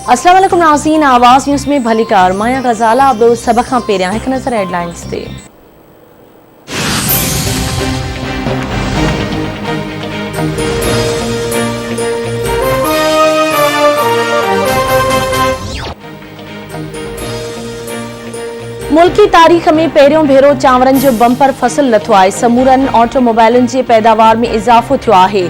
अस्सलाम वालेकुम नाज़रीन, आवाज़ न्यूज़ में भली कार माया गज़ाला। अब सभ खां पहिरियां हिकु नज़र हेडलाइंस ते। मुल्की तारीख़ में पहिरियों भेरो चांवरनि जो बम्पर फसल लथो आहे। समूरनि ऑटोमोबाइलनि जे पैदावार में इज़ाफ़ो थियो आहे।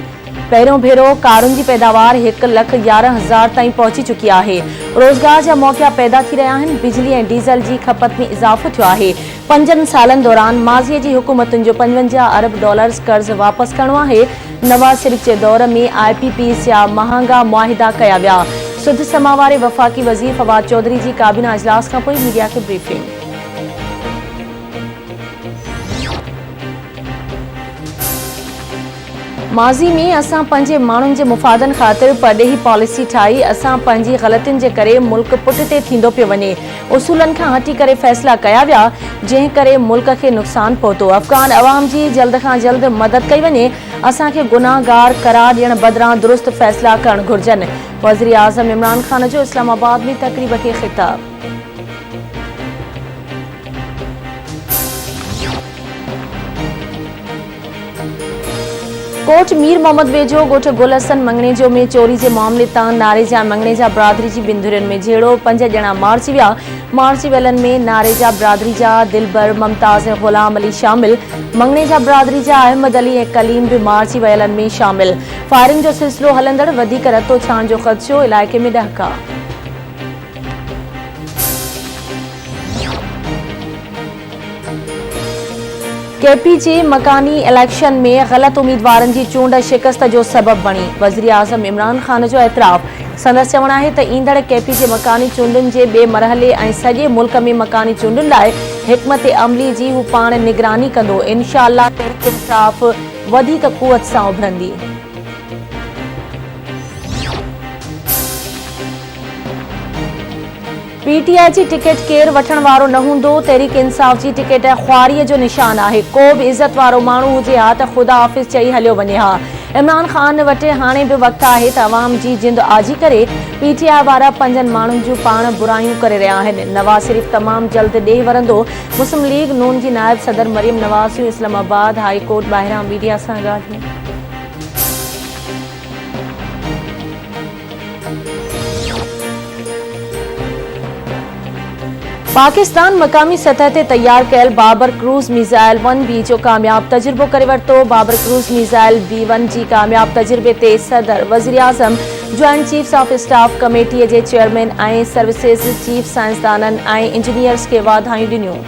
पहिरियों भेरो कारुनि जी पैदावार 1,11,000 ताईं पहुची चुकी आहे। रोज़गार जा मौक़ा पैदा थी रहिया आहिनि। बिजली ऐं डीज़ल जी खपत में इज़ाफ़ो थियो आहे। 5 सालनि दौरान माज़ीअ जी हुकूमतुनि जो $55 अरब कर्ज़ वापसि करणो आहे। नवाज़ शरीफ़ जे दौर में IPPs या महांगा मुआहिदा कया विया। सुध समा वारे वफ़ाक़ी वज़ीर फवाद चौधरी जी काबीना इजलास खां पोइ मीडिया खे ब्रीफिंग। माज़ी में असां पंहिंजे माण्हुनि जे मुफ़ादनि ख़ातिर परॾेही पॉलिसी ठाही। असां पंहिंजी ग़लतियुनि जे करे मुल्क पुठिते थींदो पियो वञे। उसूलनि खां हटी करे फ़ैसिला कया विया, जंहिं करे मुल्क खे नुक़सानु पहुतो। अफ़गान अवाम जी जल्द खां जल्द मदद कई वञे। असांखे गुनाहगार करार ॾियण बदिरां दुरुस्त फ़ैसिला करणु घुरिजनि। वज़ीर आज़म इमरान ख़ान जो इस्लामाबाद में तक़रीब खे ख़िताब। कोट मीर मोहम्मद वेझो ॻोठ गुल हसन मंगणेजो में चोरी जे मामले तां नारेजा मंगणेजा बिरादरी जी बिंदुरियुनि में झेड़ो। 5 ॼणा मारिजी विया। मारिजी वियलनि में नारेजा बिरादरी जा दिलबर, मुमताज़ ऐं ग़ुलाम अली शामिल। मंगणेजा बिरादरी जा अहमद अली ऐं कलीम बि मारिजी वियलनि में शामिल। फायरिंग जो सिलसिलो हलंदड़, वधीक रतो छाण जो ख़दशो, इलाइक़े में ॾहका। KP जे मकानी इलेक्शन में ग़लत उम्मीदवारनि जी चूंड शिकस्त जो सबब बणी। वज़ीर आज़म इमरान ख़ान जो एतिराफ़। संदसि चवणु आहे त ईंदड़ KP जे मकानी चूंडुनि जे ॿिए मरहले ऐं सॼे मुल्क में मकानी चूंडुनि लाइ हिकमत अमली जी हू पाण निगरानी कंदो। इनशाअल्लाह तहरीक इंसाफ़ वधीक क़ुवत सां उभरंदी। PTI जी टिकट केरु वठण वारो न हूंदो। तहरीक इंसाफ़ जी टिकट ख़्वारीअ जो निशान आहे। को बि इज़त वारो माण्हू हुजे हा त ख़ुदा हाफ़िज़ चई हलियो वञे हा। इमरान ख़ान वटि हाणे बि वक़्तु आहे त अवाम जी जिंद आजी करे। PTI वारा 5 माण्हुनि जूं पाण बुरायूं करे रहिया आहिनि। नवाज़ शरीफ़ तमामु जल्द ॾेह वरंदो। मुस्लिम लीग नून जी नायब सदर मरियम नवाज़ जूं इस्लामाबाद हाई कोर्ट ॿाहिरां मीडिया सां ॻाल्हियूं। पाकिस्तान मकामी सतह ते तैयार कयल बाबर क्रूज़ मिसाइल 1B जो कामयाब तजुर्बो करे वरितो। बाबर क्रूज़ मिसाइल B1 जी कामयाब तजुर्बे ते सदर, वज़ीर आज़म, जॉइंट चीफ्स ऑफ स्टाफ कमेटीअ जे चेयरमैन ऐं सर्विसेज चीफ साइंसदाननि ऐं इंजीनियर्स खे वाधायूं ॾिनियूं।